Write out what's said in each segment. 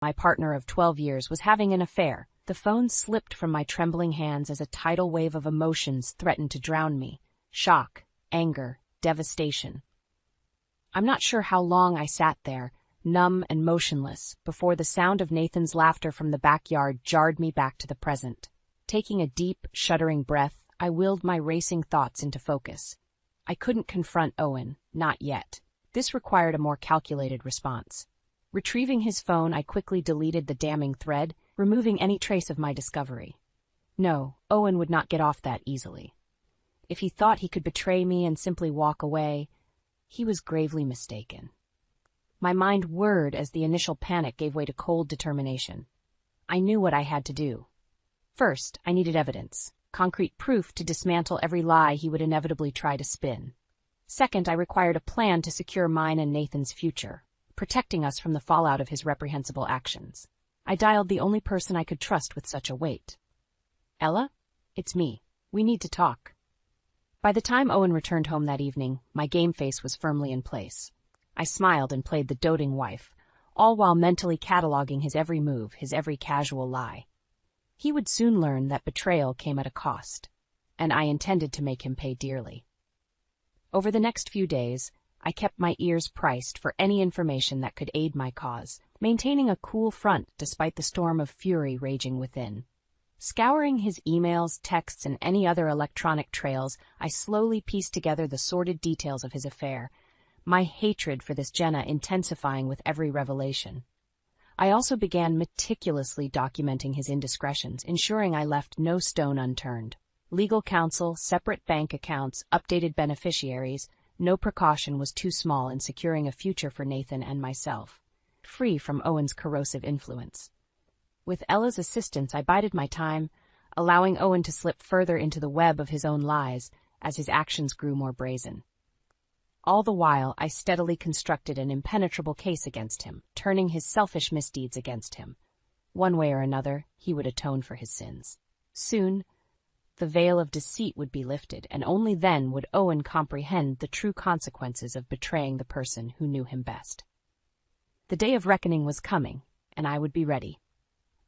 my partner of 12 years, was having an affair. The phone slipped from my trembling hands as a tidal wave of emotions threatened to drown me. Shock, anger, devastation. I'm not sure how long I sat there, numb and motionless, before the sound of Nathan's laughter from the backyard jarred me back to the present. Taking a deep, shuddering breath, I willed my racing thoughts into focus. I couldn't confront Owen, not yet. This required a more calculated response. Retrieving his phone, I quickly deleted the damning thread, removing any trace of my discovery. No, Owen would not get off that easily. If he thought he could betray me and simply walk away, he was gravely mistaken. My mind whirred as the initial panic gave way to cold determination. I knew what I had to do. First, I needed evidence, concrete proof to dismantle every lie he would inevitably try to spin. Second, I required a plan to secure mine and Nathan's future, protecting us from the fallout of his reprehensible actions. I dialed the only person I could trust with such a weight. Ella? It's me. We need to talk. By the time Owen returned home that evening, my game face was firmly in place. I smiled and played the doting wife, all while mentally cataloging his every move, his every casual lie. He would soon learn that betrayal came at a cost, and I intended to make him pay dearly. Over the next few days, I kept my ears priced for any information that could aid my cause, maintaining a cool front despite the storm of fury raging within. Scouring his emails, texts, and any other electronic trails, I slowly pieced together the sordid details of his affair, my hatred for this Jenna intensifying with every revelation. I also began meticulously documenting his indiscretions, ensuring I left no stone unturned. Legal counsel, separate bank accounts, updated beneficiaries, no precaution was too small in securing a future for Nathan and myself, free from Owen's corrosive influence. With Ella's assistance, I bided my time, allowing Owen to slip further into the web of his own lies as his actions grew more brazen. All the while, I steadily constructed an impenetrable case against him, turning his selfish misdeeds against him. One way or another, he would atone for his sins. Soon, the veil of deceit would be lifted, and only then would Owen comprehend the true consequences of betraying the person who knew him best. The day of reckoning was coming, and I would be ready.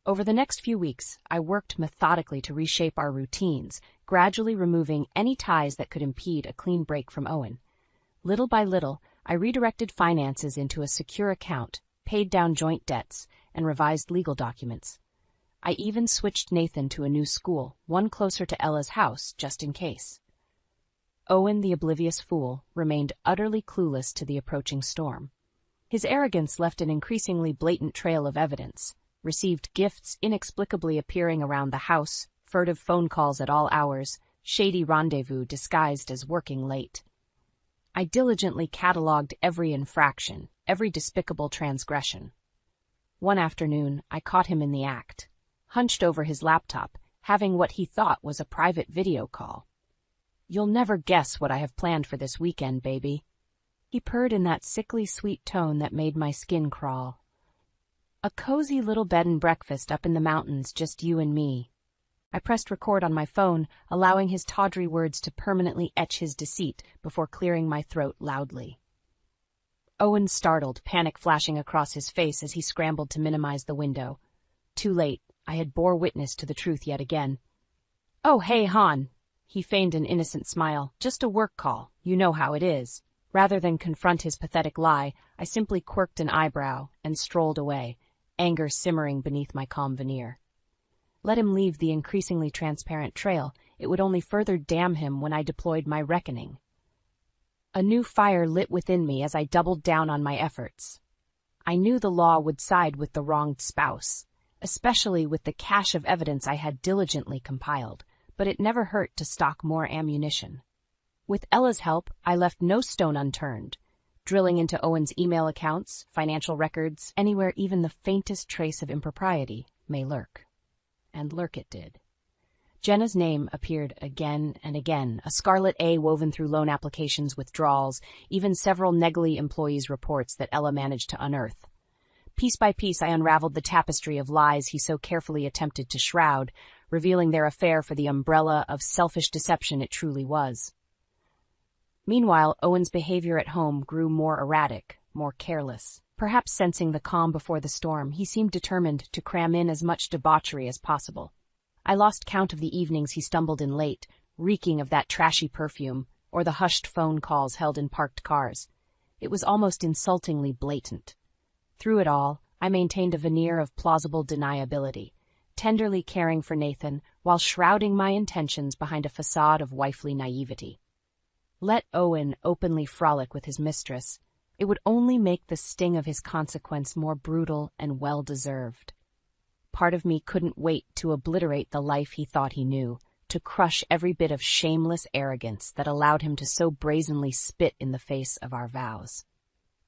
Over the next few weeks, I worked methodically to reshape our routines, gradually removing any ties that could impede a clean break from Owen. Little by little, I redirected finances into a secure account, paid down joint debts, and revised legal documents. I even switched Nathan to a new school, one closer to Ella's house, just in case. Owen, the oblivious fool, remained utterly clueless to the approaching storm. His arrogance left an increasingly blatant trail of evidence, received gifts inexplicably appearing around the house, furtive phone calls at all hours, shady rendezvous disguised as working late. I diligently catalogued every infraction, every despicable transgression. One afternoon, I caught him in the act, hunched over his laptop, having what he thought was a private video call. "You'll never guess what I have planned for this weekend, baby," he purred in that sickly sweet tone that made my skin crawl. "A cozy little bed and breakfast up in the mountains, just you and me." I pressed record on my phone, allowing his tawdry words to permanently etch his deceit before clearing my throat loudly. Owen startled, panic flashing across his face as he scrambled to minimize the window. Too late, I had bore witness to the truth yet again. "Oh, hey, hon." He feigned an innocent smile. "Just a work call. You know how it is." Rather than confront his pathetic lie, I simply quirked an eyebrow and strolled away, anger simmering beneath my calm veneer. Let him leave the increasingly transparent trail. It would only further damn him when I deployed my reckoning. A new fire lit within me as I doubled down on my efforts. I knew the law would side with the wronged spouse, especially with the cache of evidence I had diligently compiled, but it never hurt to stock more ammunition. With Ella's help, I left no stone unturned, drilling into Owen's email accounts, financial records, anywhere even the faintest trace of impropriety may lurk. And lurk it did. Jenna's name appeared again and again, a scarlet A woven through loan applications, withdrawals, even several Negley employees' reports that Ella managed to unearth. Piece by piece, I unraveled the tapestry of lies he so carefully attempted to shroud, revealing their affair for the umbrella of selfish deception it truly was. Meanwhile, Owen's behavior at home grew more erratic, more careless. Perhaps sensing the calm before the storm, he seemed determined to cram in as much debauchery as possible. I lost count of the evenings he stumbled in late, reeking of that trashy perfume, or the hushed phone calls held in parked cars. It was almost insultingly blatant. Through it all, I maintained a veneer of plausible deniability, tenderly caring for Nathan while shrouding my intentions behind a facade of wifely naivety. Let Owen openly frolic with his mistress. It would only make the sting of his consequence more brutal and well-deserved. Part of me couldn't wait to obliterate the life he thought he knew, to crush every bit of shameless arrogance that allowed him to so brazenly spit in the face of our vows.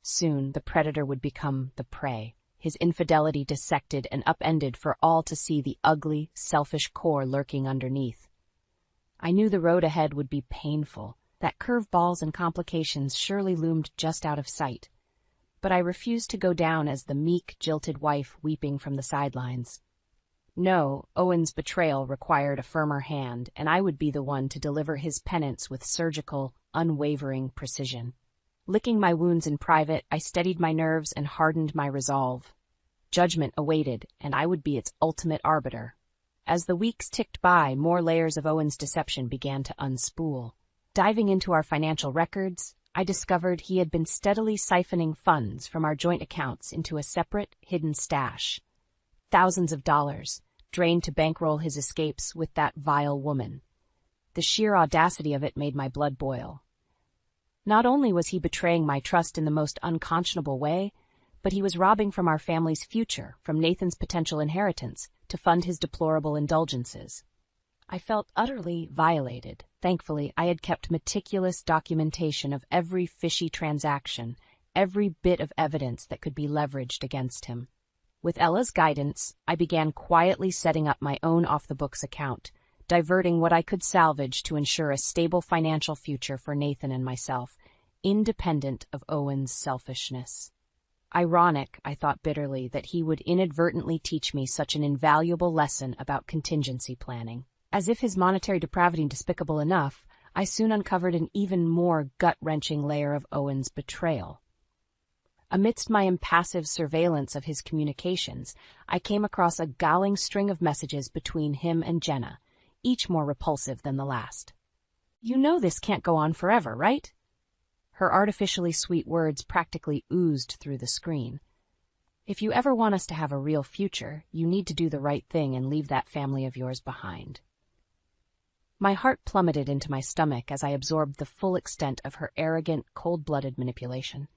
Soon the predator would become the prey, his infidelity dissected and upended for all to see the ugly, selfish core lurking underneath. I knew the road ahead would be painful, that curveballs and complications surely loomed just out of sight. But I refused to go down as the meek, jilted wife weeping from the sidelines. No, Owen's betrayal required a firmer hand, and I would be the one to deliver his penance with surgical, unwavering precision. Licking my wounds in private, I steadied my nerves and hardened my resolve. Judgment awaited, and I would be its ultimate arbiter. As the weeks ticked by, more layers of Owen's deception began to unspool. Diving into our financial records, I discovered he had been steadily siphoning funds from our joint accounts into a separate, hidden stash. Thousands of dollars, drained to bankroll his escapes with that vile woman. The sheer audacity of it made my blood boil. Not only was he betraying my trust in the most unconscionable way, but he was robbing from our family's future, from Nathan's potential inheritance, to fund his deplorable indulgences. I felt utterly violated. Thankfully, I had kept meticulous documentation of every fishy transaction, every bit of evidence that could be leveraged against him. With Ella's guidance, I began quietly setting up my own off-the-books account, diverting what I could salvage to ensure a stable financial future for Nathan and myself, independent of Owen's selfishness. Ironic, I thought bitterly, that he would inadvertently teach me such an invaluable lesson about contingency planning. As if his monetary depravity despicable enough, I soon uncovered an even more gut-wrenching layer of Owen's betrayal. Amidst my impassive surveillance of his communications, I came across a galling string of messages between him and Jenna, each more repulsive than the last. "You know this can't go on forever, right?" Her artificially sweet words practically oozed through the screen. "If you ever want us to have a real future, you need to do the right thing and leave that family of yours behind." My heart plummeted into my stomach as I absorbed the full extent of her arrogant, cold-blooded manipulation.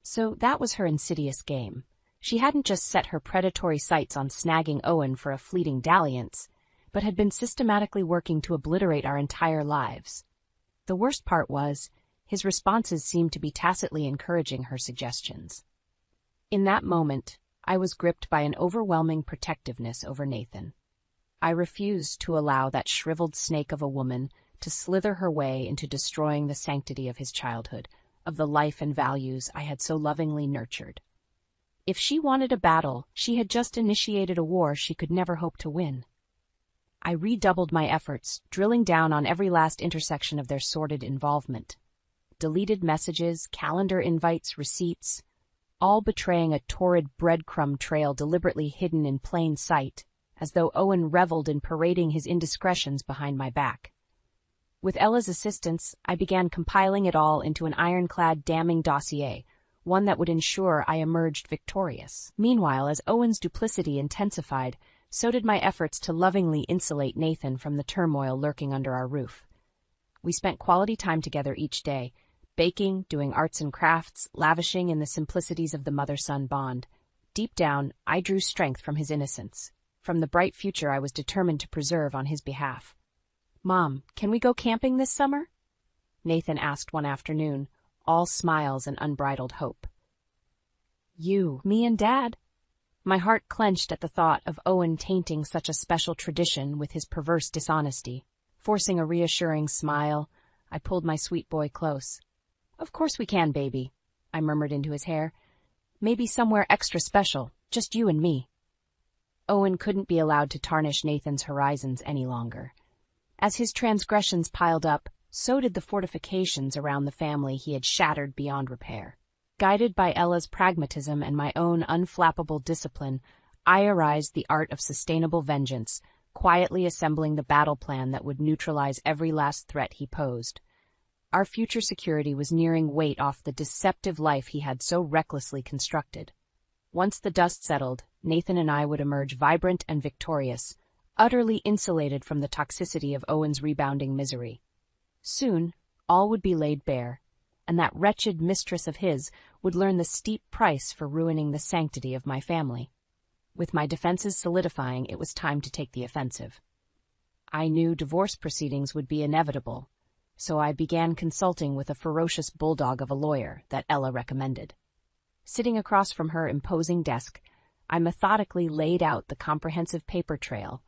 So that was her insidious game. She hadn't just set her predatory sights on snagging Owen for a fleeting dalliance, but had been systematically working to obliterate our entire lives. The worst part was, his responses seemed to be tacitly encouraging her suggestions. In that moment, I was gripped by an overwhelming protectiveness over Nathan. I refused to allow that shriveled snake of a woman to slither her way into destroying the sanctity of his childhood, of the life and values I had so lovingly nurtured. If she wanted a battle, she had just initiated a war she could never hope to win. I redoubled my efforts, drilling down on every last intersection of their sordid involvement. Deleted messages, calendar invites, receipts, all betraying a torrid breadcrumb trail deliberately hidden in plain sight, as though Owen reveled in parading his indiscretions behind my back. With Ella's assistance, I began compiling it all into an ironclad damning dossier, one that would ensure I emerged victorious. Meanwhile, as Owen's duplicity intensified, so did my efforts to lovingly insulate Nathan from the turmoil lurking under our roof. We spent quality time together each day, baking, doing arts and crafts, lavishing in the simplicities of the mother-son bond. Deep down, I drew strength from his innocence, from the bright future I was determined to preserve on his behalf. "Mom, can we go camping this summer?" Nathan asked one afternoon, all smiles and unbridled hope. "You, me and Dad?" My heart clenched at the thought of Owen tainting such a special tradition with his perverse dishonesty. Forcing a reassuring smile, I pulled my sweet boy close. "Of course we can, baby," I murmured into his hair. "Maybe somewhere extra special, just you and me." Owen couldn't be allowed to tarnish Nathan's horizons any longer. As his transgressions piled up, so did the fortifications around the family he had shattered beyond repair. Guided by Ella's pragmatism and my own unflappable discipline, I arised the art of sustainable vengeance, quietly assembling the battle plan that would neutralize every last threat he posed. Our future security was nearing weight off the deceptive life he had so recklessly constructed. Once the dust settled, Nathan and I would emerge vibrant and victorious, utterly insulated from the toxicity of Owen's rebounding misery. Soon, all would be laid bare, and that wretched mistress of his would learn the steep price for ruining the sanctity of my family. With my defenses solidifying, it was time to take the offensive. I knew divorce proceedings would be inevitable, so I began consulting with a ferocious bulldog of a lawyer that Ella recommended. Sitting across from her imposing desk, I methodically laid out the comprehensive paper trail,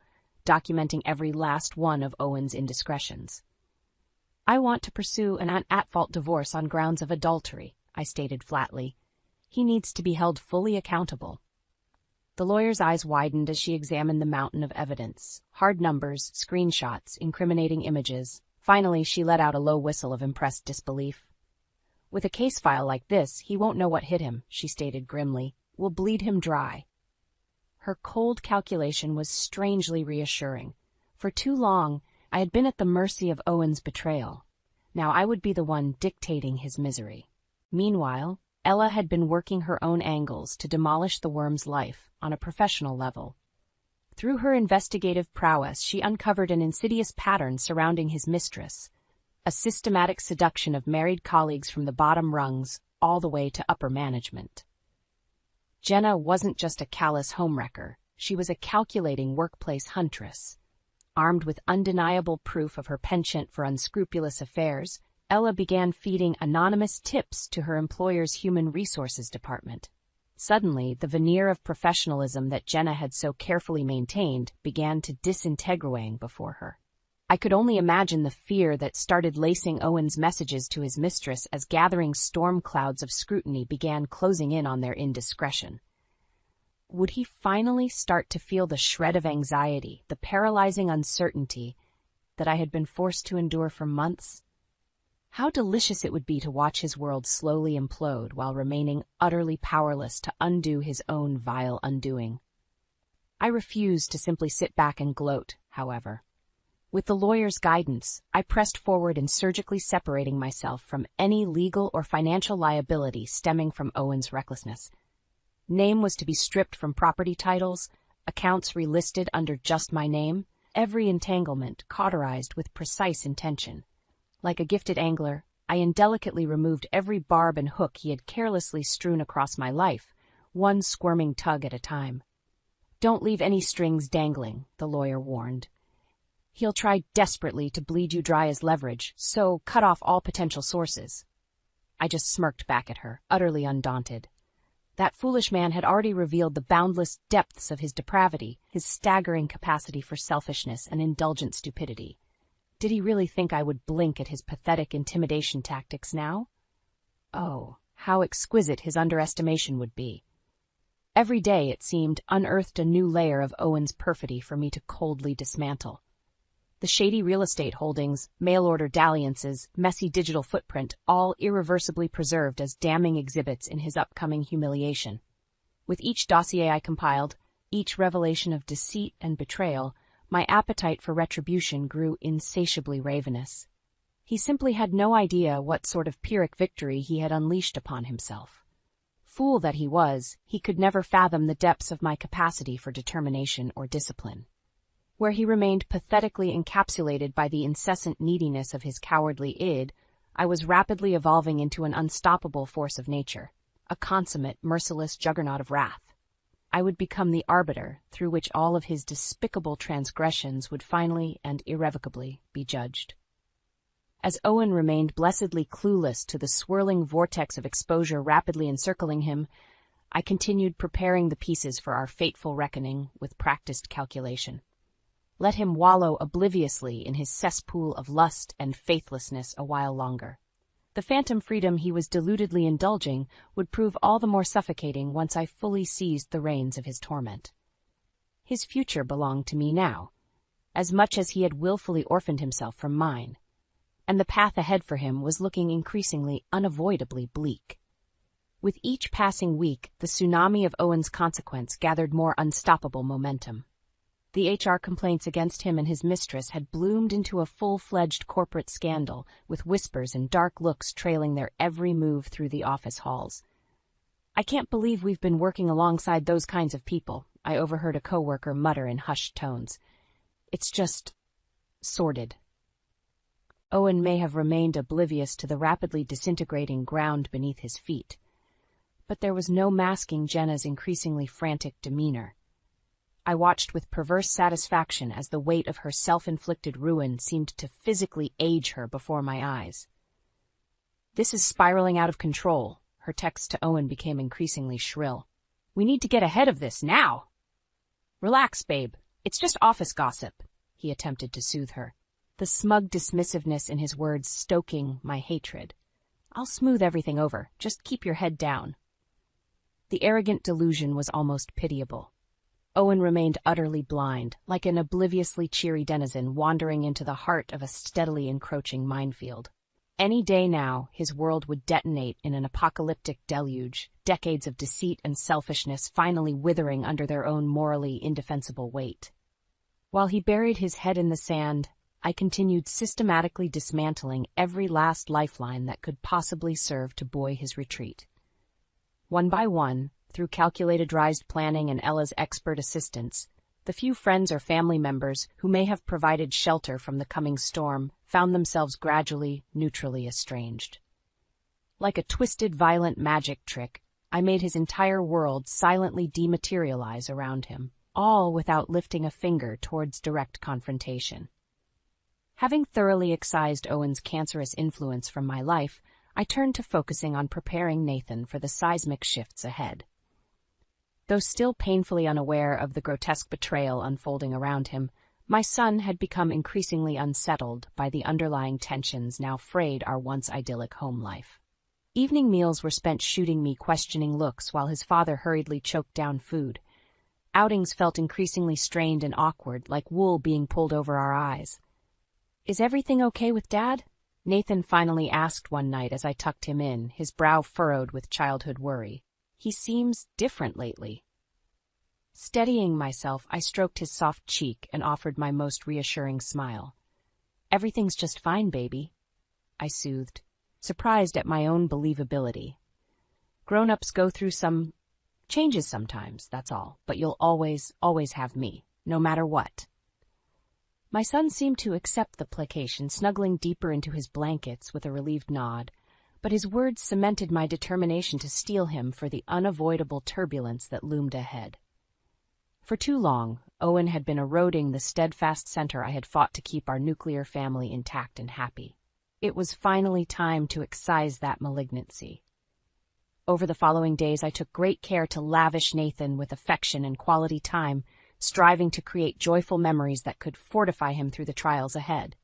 documenting every last one of Owen's indiscretions. "I want to pursue an at-fault divorce on grounds of adultery," I stated flatly. "He needs to be held fully accountable." The lawyer's eyes widened as she examined the mountain of evidence: hard numbers, screenshots, incriminating images. Finally, she let out a low whistle of impressed disbelief. "With a case file like this, he won't know what hit him," she stated grimly. "We'll bleed him dry." Her cold calculation was strangely reassuring. For too long, I had been at the mercy of Owen's betrayal. Now I would be the one dictating his misery. Meanwhile, Ella had been working her own angles to demolish the worm's life on a professional level. Through her investigative prowess, she uncovered an insidious pattern surrounding his mistress, a systematic seduction of married colleagues from the bottom rungs all the way to upper management. Jenna wasn't just a callous homewrecker, she was a calculating workplace huntress. Armed with undeniable proof of her penchant for unscrupulous affairs, Ella began feeding anonymous tips to her employer's human resources department. Suddenly, the veneer of professionalism that Jenna had so carefully maintained began to disintegrate before her. I could only imagine the fear that started lacing Owen's messages to his mistress as gathering storm clouds of scrutiny began closing in on their indiscretion. Would he finally start to feel the shred of anxiety, the paralyzing uncertainty that I had been forced to endure for months? How delicious it would be to watch his world slowly implode while remaining utterly powerless to undo his own vile undoing. I refused to simply sit back and gloat, however. With the lawyer's guidance, I pressed forward in surgically separating myself from any legal or financial liability stemming from Owen's recklessness. Name was to be stripped from property titles, accounts relisted under just my name, every entanglement cauterized with precise intention. Like a gifted angler, I indelicately removed every barb and hook he had carelessly strewn across my life, one squirming tug at a time. "Don't leave any strings dangling," the lawyer warned. "He'll try desperately to bleed you dry as leverage, so cut off all potential sources." I just smirked back at her, utterly undaunted. That foolish man had already revealed the boundless depths of his depravity, his staggering capacity for selfishness and indulgent stupidity. Did he really think I would blink at his pathetic intimidation tactics now? Oh, how exquisite his underestimation would be. Every day, it seemed, unearthed a new layer of Owen's perfidy for me to coldly dismantle. The shady real estate holdings, mail-order dalliances, messy digital footprint, all irreversibly preserved as damning exhibits in his upcoming humiliation. With each dossier I compiled, each revelation of deceit and betrayal, my appetite for retribution grew insatiably ravenous. He simply had no idea what sort of Pyrrhic victory he had unleashed upon himself. Fool that he was, he could never fathom the depths of my capacity for determination or discipline. Where he remained pathetically encapsulated by the incessant neediness of his cowardly id, I was rapidly evolving into an unstoppable force of nature, a consummate, merciless juggernaut of wrath. I would become the arbiter through which all of his despicable transgressions would finally and irrevocably be judged. As Owen remained blessedly clueless to the swirling vortex of exposure rapidly encircling him, I continued preparing the pieces for our fateful reckoning with practiced calculation. Let him wallow obliviously in his cesspool of lust and faithlessness a while longer. The phantom freedom he was deludedly indulging would prove all the more suffocating once I fully seized the reins of his torment. His future belonged to me now, as much as he had willfully orphaned himself from mine, and the path ahead for him was looking increasingly unavoidably bleak. With each passing week, the tsunami of Owen's consequence gathered more unstoppable momentum. The HR complaints against him and his mistress had bloomed into a full-fledged corporate scandal, with whispers and dark looks trailing their every move through the office halls. "I can't believe we've been working alongside those kinds of people," I overheard a coworker mutter in hushed tones. "It's just sordid." Owen may have remained oblivious to the rapidly disintegrating ground beneath his feet, but there was no masking Jenna's increasingly frantic demeanor. I watched with perverse satisfaction as the weight of her self-inflicted ruin seemed to physically age her before my eyes. "This is spiraling out of control." Her text to Owen became increasingly shrill. "We need to get ahead of this now." "Relax, babe. It's just office gossip," he attempted to soothe her, the smug dismissiveness in his words stoking my hatred. "I'll smooth everything over. Just keep your head down." The arrogant delusion was almost pitiable. Owen remained utterly blind, like an obliviously cheery denizen wandering into the heart of a steadily encroaching minefield. Any day now, his world would detonate in an apocalyptic deluge, decades of deceit and selfishness finally withering under their own morally indefensible weight. While he buried his head in the sand, I continued systematically dismantling every last lifeline that could possibly serve to buoy his retreat. One by one, through calculated-rized planning and Ella's expert assistance, the few friends or family members who may have provided shelter from the coming storm found themselves gradually, neutrally estranged. Like a twisted, violent magic trick, I made his entire world silently dematerialize around him, all without lifting a finger towards direct confrontation. Having thoroughly excised Owen's cancerous influence from my life, I turned to focusing on preparing Nathan for the seismic shifts ahead. Though still painfully unaware of the grotesque betrayal unfolding around him, my son had become increasingly unsettled by the underlying tensions now frayed our once idyllic home life. Evening meals were spent shooting me questioning looks while his father hurriedly choked down food. Outings felt increasingly strained and awkward, like wool being pulled over our eyes. "Is everything okay with Dad?" Nathan finally asked one night as I tucked him in, his brow furrowed with childhood worry. "He seems different lately." Steadying myself, I stroked his soft cheek and offered my most reassuring smile. "Everything's just fine, baby," I soothed, surprised at my own believability. "Grown-ups go through some changes sometimes, that's all, but you'll always have me, no matter what." My son seemed to accept the placation, snuggling deeper into his blankets with a relieved nod, but his words cemented my determination to steel him for the unavoidable turbulence that loomed ahead. For too long, Owen had been eroding the steadfast center I had fought to keep our nuclear family intact and happy. It was finally time to excise that malignancy. Over the following days, I took great care to lavish Nathan with affection and quality time, striving to create joyful memories that could fortify him through the trials ahead.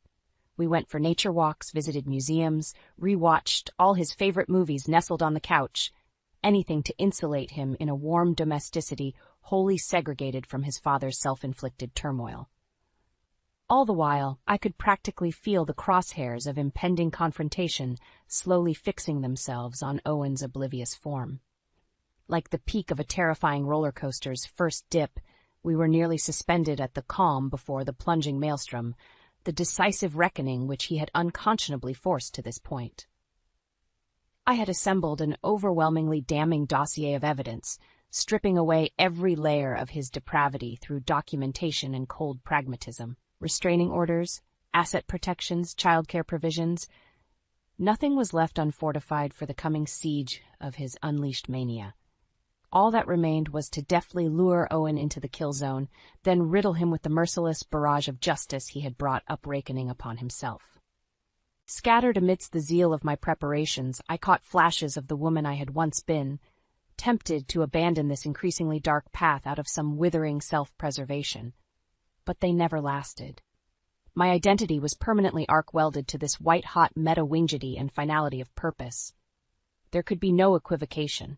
We went for nature walks, visited museums, rewatched all his favorite movies nestled on the couch, anything to insulate him in a warm domesticity wholly segregated from his father's self-inflicted turmoil. All the while, I could practically feel the crosshairs of impending confrontation slowly fixing themselves on Owen's oblivious form. Like the peak of a terrifying roller coaster's first dip, we were nearly suspended at the calm before the plunging maelstrom, the decisive reckoning which he had unconscionably forced to this point. I had assembled an overwhelmingly damning dossier of evidence, stripping away every layer of his depravity through documentation and cold pragmatism. Restraining orders, asset protections, childcare provisions. Nothing was left unfortified for the coming siege of his unleashed mania. All that remained was to deftly lure Owen into the kill zone, then riddle him with the merciless barrage of justice he had brought up-rakening upon himself. Scattered amidst the zeal of my preparations, I caught flashes of the woman I had once been, tempted to abandon this increasingly dark path out of some withering self-preservation. But they never lasted. My identity was permanently arc-welded to this white-hot meta-wingedity and finality of purpose. There could be no equivocation,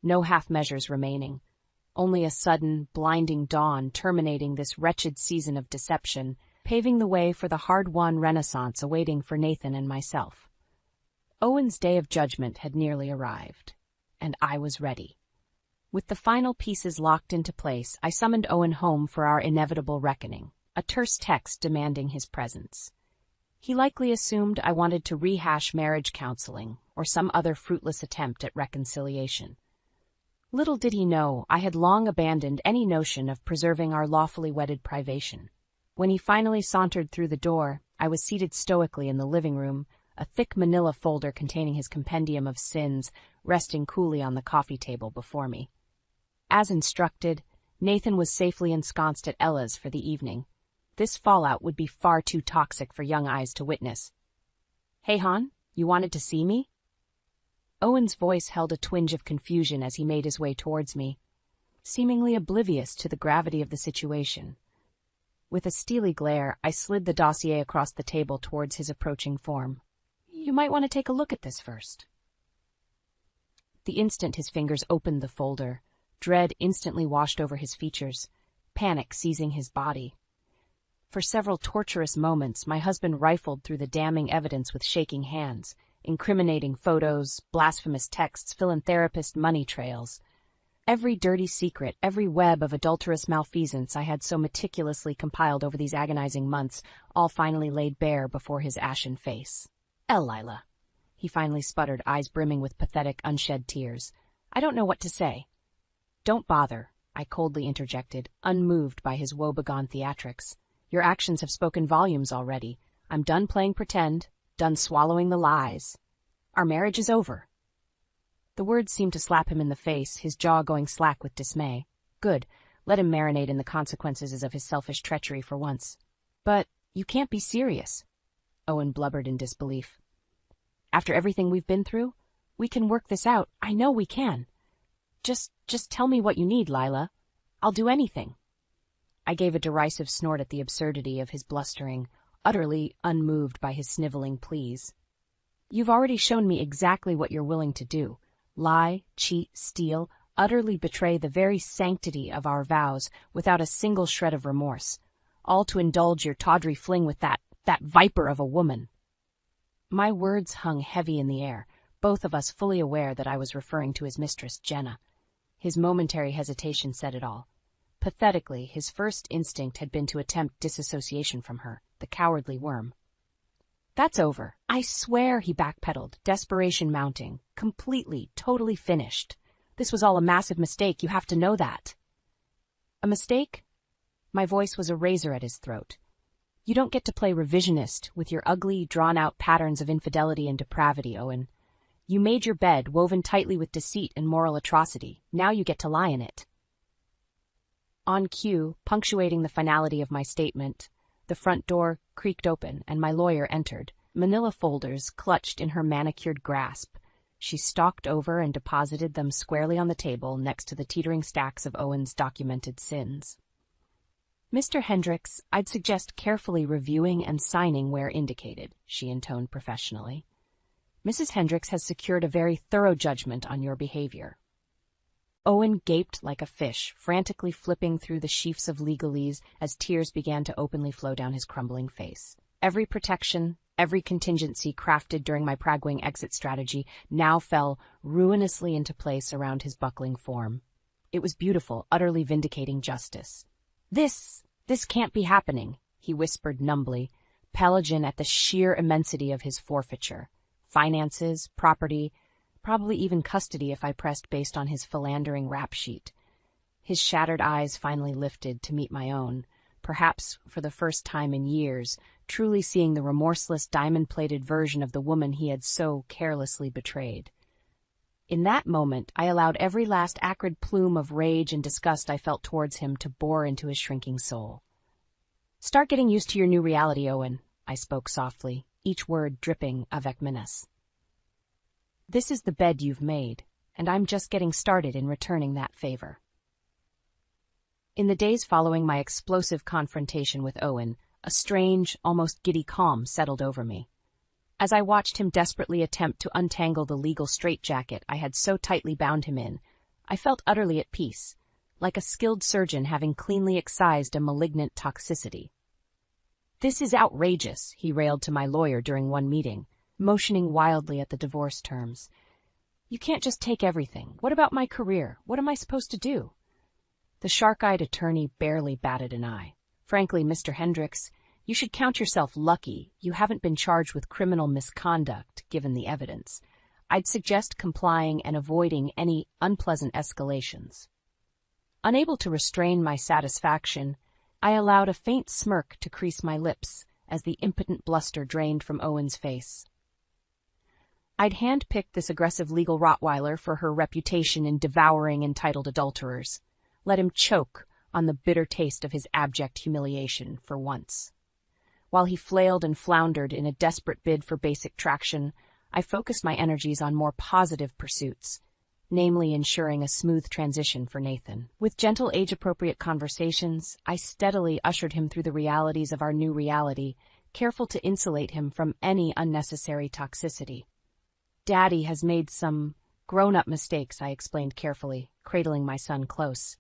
no half-measures remaining, only a sudden, blinding dawn terminating this wretched season of deception, paving the way for the hard-won renaissance awaiting for Nathan and myself. Owen's day of judgment had nearly arrived, and I was ready. With the final pieces locked into place, I summoned Owen home for our inevitable reckoning, a terse text demanding his presence. He likely assumed I wanted to rehash marriage counseling or some other fruitless attempt at reconciliation. Little did he know I had long abandoned any notion of preserving our lawfully wedded privation. When he finally sauntered through the door, I was seated stoically in the living room, a thick manila folder containing his compendium of sins resting coolly on the coffee table before me. As instructed, Nathan was safely ensconced at Ella's for the evening. This fallout would be far too toxic for young eyes to witness. "Hey, hon, you wanted to see me?" Owen's voice held a twinge of confusion as he made his way towards me, seemingly oblivious to the gravity of the situation. With a steely glare, I slid the dossier across the table towards his approaching form. "You might want to take a look at this first." The instant his fingers opened the folder, dread instantly washed over his features, panic seizing his body. For several torturous moments, my husband rifled through the damning evidence with shaking hands, incriminating photos, blasphemous texts, philanthropist money trails. Every dirty secret, every web of adulterous malfeasance I had so meticulously compiled over these agonizing months, all finally laid bare before his ashen face. "Lila," he finally sputtered, eyes brimming with pathetic, unshed tears. "I don't know what to say." "Don't bother," I coldly interjected, unmoved by his woebegone theatrics. "Your actions have spoken volumes already. I'm done playing pretend, done swallowing the lies. Our marriage is over." The words seemed to slap him in the face, his jaw going slack with dismay. Good, let him marinate in the consequences of his selfish treachery for once. "But you can't be serious," Owen blubbered in disbelief. "After everything we've been through, we can work this out. I know we can. Just tell me what you need, Lila. I'll do anything." I gave a derisive snort at the absurdity of his blustering, utterly unmoved by his sniveling pleas. "You've already shown me exactly what you're willing to do. Lie, cheat, steal, utterly betray the very sanctity of our vows without a single shred of remorse, all to indulge your tawdry fling with that viper of a woman." My words hung heavy in the air, both of us fully aware that I was referring to his mistress, Jenna. His momentary hesitation said it all. Pathetically, his first instinct had been to attempt disassociation from her, the cowardly worm. "That's over. I swear," he backpedaled, desperation mounting. "Completely, totally finished. This was all a massive mistake. You have to know that." "A mistake?" My voice was a razor at his throat. "You don't get to play revisionist with your ugly, drawn-out patterns of infidelity and depravity, Owen. You made your bed, woven tightly with deceit and moral atrocity. Now you get to lie in it." On cue, punctuating the finality of my statement, the front door creaked open and my lawyer entered, manila folders clutched in her manicured grasp. She stalked over and deposited them squarely on the table next to the teetering stacks of Owen's documented sins. "Mr. Hendricks, I'd suggest carefully reviewing and signing where indicated," she intoned professionally. "Mrs. Hendricks has secured a very thorough judgment on your behavior." Owen gaped like a fish, frantically flipping through the sheafs of legalese as tears began to openly flow down his crumbling face. Every protection, every contingency crafted during my Praguing exit strategy now fell ruinously into place around his buckling form. It was beautiful, utterly vindicating justice. This can't be happening," he whispered numbly, Pelagian at the sheer immensity of his forfeiture. Finances, property, probably even custody if I pressed based on his philandering rap sheet. His shattered eyes finally lifted to meet my own, perhaps for the first time in years, truly seeing the remorseless diamond-plated version of the woman he had so carelessly betrayed. In that moment, I allowed every last acrid plume of rage and disgust I felt towards him to bore into his shrinking soul. "Start getting used to your new reality, Owen," I spoke softly, each word dripping avec menace. "This is the bed you've made, and I'm just getting started in returning that favor." In the days following my explosive confrontation with Owen, a strange, almost giddy calm settled over me. As I watched him desperately attempt to untangle the legal straitjacket I had so tightly bound him in, I felt utterly at peace, like a skilled surgeon having cleanly excised a malignant toxicity. "This is outrageous," he railed to my lawyer during one meeting, motioning wildly at the divorce terms. You can't just take everything. What about my career? What am I supposed to do? The shark-eyed attorney barely batted an eye. Frankly, Mr. Hendricks, you should count yourself lucky you haven't been charged with criminal misconduct, given the evidence. I'd suggest complying and avoiding any unpleasant escalations. Unable to restrain my satisfaction, I allowed a faint smirk to crease my lips as the impotent bluster drained from Owen's face. I'd handpicked this aggressive legal Rottweiler for her reputation in devouring entitled adulterers. Let him choke on the bitter taste of his abject humiliation for once. While he flailed and floundered in a desperate bid for basic traction, I focused my energies on more positive pursuits, namely ensuring a smooth transition for Nathan. With gentle age-appropriate conversations, I steadily ushered him through the realities of our new reality, careful to insulate him from any unnecessary toxicity. Daddy has made some grown-up mistakes, I explained carefully, cradling my son close.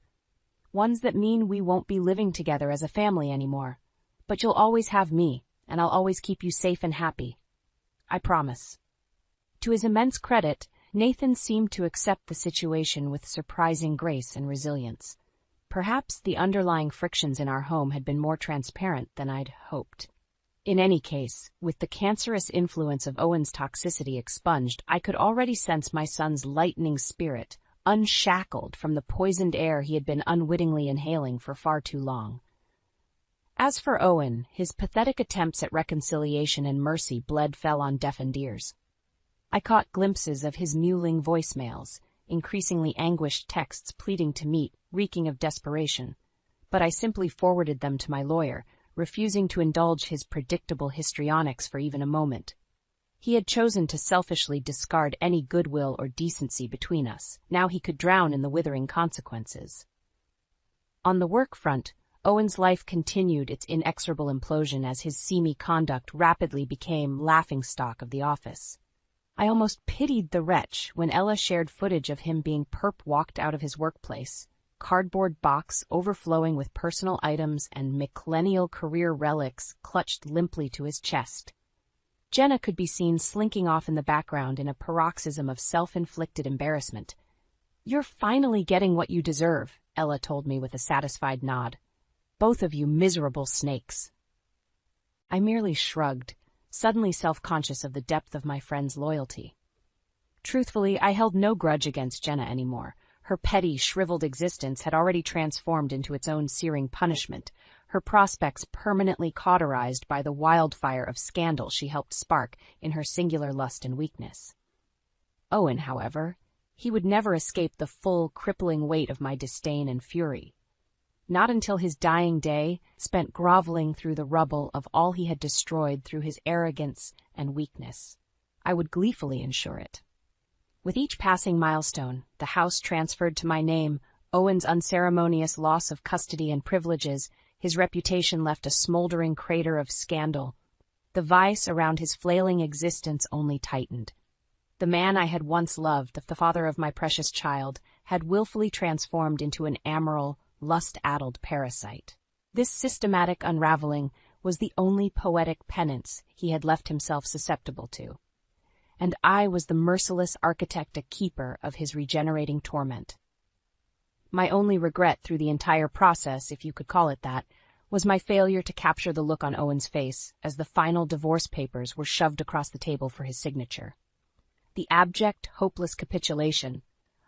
Ones that mean we won't be living together as a family anymore. But you'll always have me, and I'll always keep you safe and happy. I promise. To his immense credit, Nathan seemed to accept the situation with surprising grace and resilience. Perhaps the underlying frictions in our home had been more transparent than I'd hoped. In any case, with the cancerous influence of Owen's toxicity expunged, I could already sense my son's lightening spirit, unshackled from the poisoned air he had been unwittingly inhaling for far too long. As for Owen, his pathetic attempts at reconciliation and mercy fell on deafened ears. I caught glimpses of his mewling voicemails, increasingly anguished texts pleading to meet, reeking of desperation, but I simply forwarded them to my lawyer, refusing to indulge his predictable histrionics for even a moment. He had chosen to selfishly discard any goodwill or decency between us. Now he could drown in the withering consequences. On the work front, Owen's life continued its inexorable implosion as his seamy conduct rapidly became laughingstock of the office. I almost pitied the wretch when Ella shared footage of him being perp-walked out of his workplace, cardboard box overflowing with personal items and millennial career relics clutched limply to his chest. Jenna could be seen slinking off in the background in a paroxysm of self-inflicted embarrassment. "You're finally getting what you deserve," Ella told me with a satisfied nod. "Both of you miserable snakes." I merely shrugged, suddenly self-conscious of the depth of my friend's loyalty. Truthfully, I held no grudge against Jenna anymore. Her petty, shriveled existence had already transformed into its own searing punishment, her prospects permanently cauterized by the wildfire of scandal she helped spark in her singular lust and weakness. Owen, however, he would never escape the full, crippling weight of my disdain and fury. Not until his dying day, spent groveling through the rubble of all he had destroyed through his arrogance and weakness. I would gleefully ensure it. With each passing milestone, the house transferred to my name, Owen's unceremonious loss of custody and privileges, his reputation left a smoldering crater of scandal. The vice around his flailing existence only tightened. The man I had once loved, the father of my precious child, had willfully transformed into an amoral, lust-addled parasite. This systematic unraveling was the only poetic penance he had left himself susceptible to, and I was the merciless architect and keeper of his regenerating torment. My only regret through the entire process, if you could call it that, was my failure to capture the look on Owen's face as the final divorce papers were shoved across the table for his signature. The abject, hopeless capitulation.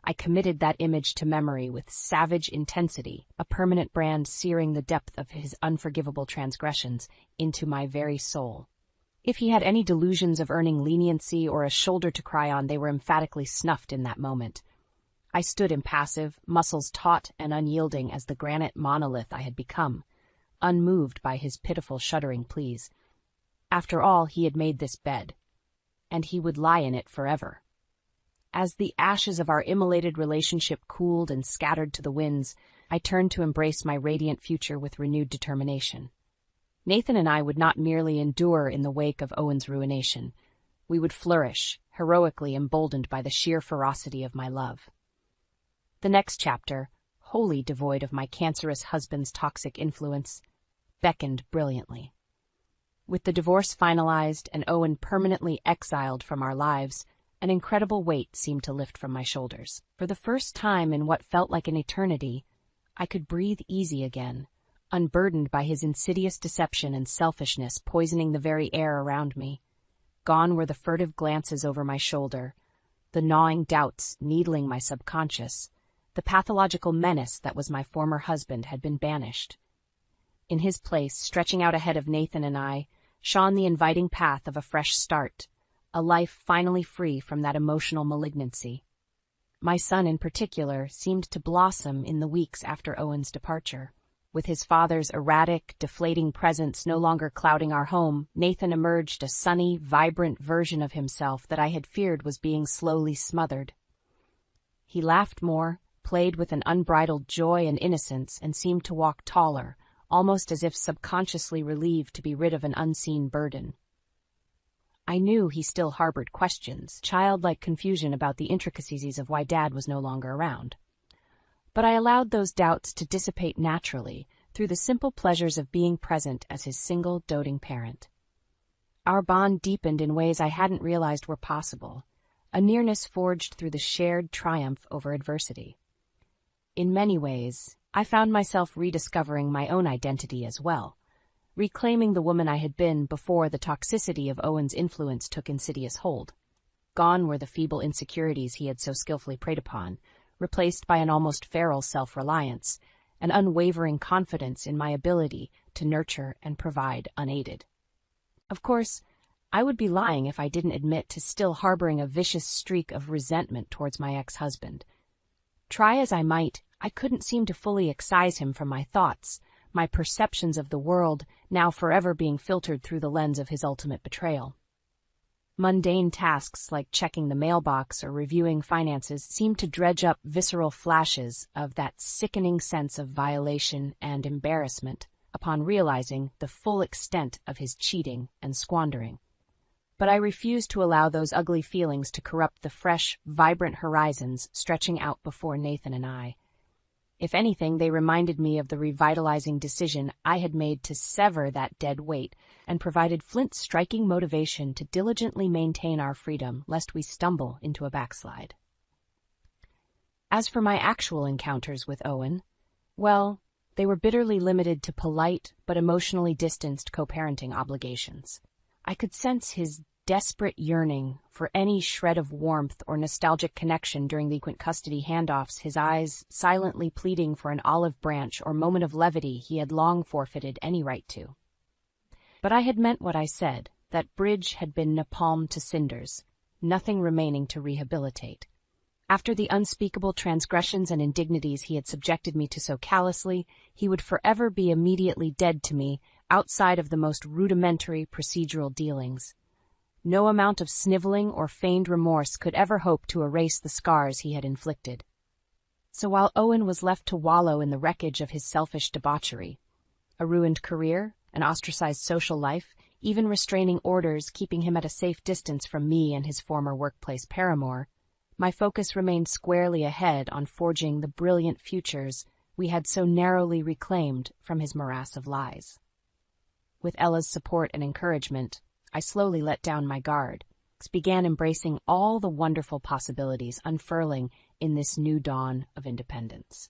I committed that image to memory with savage intensity, a permanent brand searing the depth of his unforgivable transgressions into my very soul. If he had any delusions of earning leniency or a shoulder to cry on, they were emphatically snuffed in that moment. I stood impassive, muscles taut and unyielding as the granite monolith I had become, unmoved by his pitiful, shuddering pleas. After all, he had made this bed, and he would lie in it forever. As the ashes of our immolated relationship cooled and scattered to the winds, I turned to embrace my radiant future with renewed determination. Nathan and I would not merely endure in the wake of Owen's ruination. We would flourish, heroically emboldened by the sheer ferocity of my love. The next chapter, wholly devoid of my cancerous husband's toxic influence, beckoned brilliantly. With the divorce finalized and Owen permanently exiled from our lives, An incredible weight seemed to lift from my shoulders. For the first time in what felt like an eternity, I could breathe easy again, unburdened by his insidious deception and selfishness poisoning the very air around me. Gone were the furtive glances over my shoulder, the gnawing doubts needling my subconscious. The pathological menace that was my former husband had been banished. In his place, stretching out ahead of Nathan and I, shone the inviting path of a fresh start, a life finally free from that emotional malignancy. My son, in particular, seemed to blossom in the weeks after Owen's departure. With his father's erratic, deflating presence no longer clouding our home, Nathan emerged a sunny, vibrant version of himself that I had feared was being slowly smothered. He laughed more, played with an unbridled joy and innocence, and seemed to walk taller, almost as if subconsciously relieved to be rid of an unseen burden. I knew he still harbored questions, childlike confusion about the intricacies of why Dad was no longer around. But I allowed those doubts to dissipate naturally through the simple pleasures of being present as his single, doting parent. Our bond deepened in ways I hadn't realized were possible, a nearness forged through the shared triumph over adversity. In many ways, I found myself rediscovering my own identity as well, reclaiming the woman I had been before the toxicity of Owen's influence took insidious hold. Gone were the feeble insecurities he had so skillfully preyed upon, replaced by an almost feral self-reliance, an unwavering confidence in my ability to nurture and provide unaided. Of course, I would be lying if I didn't admit to still harboring a vicious streak of resentment towards my ex-husband. Try as I might, I couldn't seem to fully excise him from my thoughts, my perceptions of the world now forever being filtered through the lens of his ultimate betrayal. Mundane tasks like checking the mailbox or reviewing finances seemed to dredge up visceral flashes of that sickening sense of violation and embarrassment upon realizing the full extent of his cheating and squandering. But I refused to allow those ugly feelings to corrupt the fresh, vibrant horizons stretching out before Nathan and I. If anything, they reminded me of the revitalizing decision I had made to sever that dead weight and provided Flint's striking motivation to diligently maintain our freedom lest we stumble into a backslide. As for my actual encounters with Owen, well, they were bitterly limited to polite but emotionally distanced co-parenting obligations. I could sense his desperate yearning for any shred of warmth or nostalgic connection during the frequent custody handoffs, his eyes silently pleading for an olive branch or moment of levity he had long forfeited any right to. But I had meant what I said, that bridge had been napalmed to cinders, nothing remaining to rehabilitate. After the unspeakable transgressions and indignities he had subjected me to so callously, he would forever be immediately dead to me outside of the most rudimentary procedural dealings. No amount of sniveling or feigned remorse could ever hope to erase the scars he had inflicted. So while Owen was left to wallow in the wreckage of his selfish debauchery, a ruined career, an ostracized social life, even restraining orders keeping him at a safe distance from me and his former workplace paramour, my focus remained squarely ahead on forging the brilliant futures we had so narrowly reclaimed from his morass of lies. With Ella's support and encouragement, I slowly let down my guard, began embracing all the wonderful possibilities unfurling in this new dawn of independence.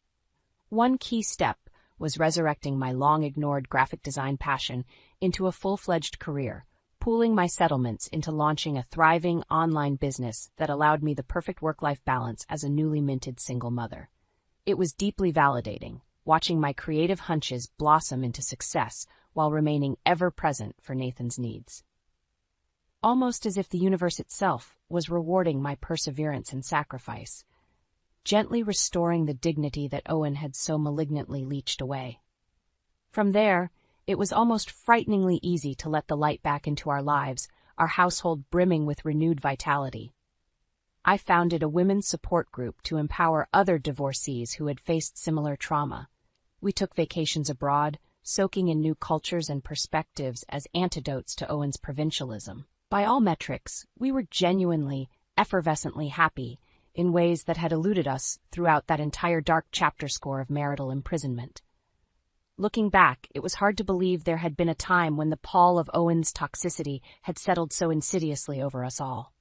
One key step was resurrecting my long-ignored graphic design passion into a full-fledged career, pooling my settlements into launching a thriving online business that allowed me the perfect work-life balance as a newly minted single mother. It was deeply validating, watching my creative hunches blossom into success while remaining ever present for Nathan's needs. Almost as if the universe itself was rewarding my perseverance and sacrifice, gently restoring the dignity that Owen had so malignantly leached away. From there, it was almost frighteningly easy to let the light back into our lives, our household brimming with renewed vitality. I founded a women's support group to empower other divorcees who had faced similar trauma. We took vacations abroad, soaking in new cultures and perspectives as antidotes to Owen's provincialism. By all metrics, we were genuinely, effervescently happy in ways that had eluded us throughout that entire dark chapter score of marital imprisonment. Looking back, it was hard to believe there had been a time when the pall of Owen's toxicity had settled so insidiously over us all.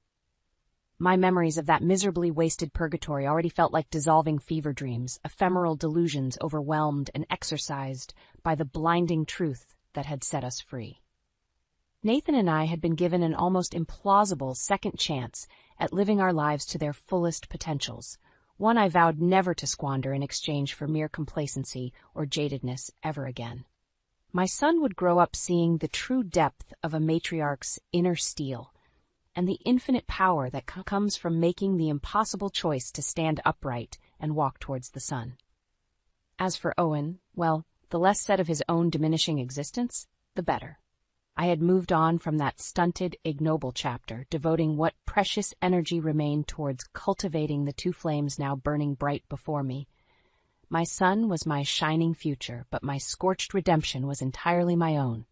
My memories of that miserably wasted purgatory already felt like dissolving fever dreams, ephemeral delusions overwhelmed and exorcised by the blinding truth that had set us free. Nathan and I had been given an almost implausible second chance at living our lives to their fullest potentials, one I vowed never to squander in exchange for mere complacency or jadedness ever again. My son would grow up seeing the true depth of a matriarch's inner steel, and the infinite power that comes from making the impossible choice to stand upright and walk towards the sun. As for Owen, well, the less said of his own diminishing existence, the better. I had moved on from that stunted, ignoble chapter, devoting what precious energy remained towards cultivating the two flames now burning bright before me. My son was my shining future, but my scorched redemption was entirely my own.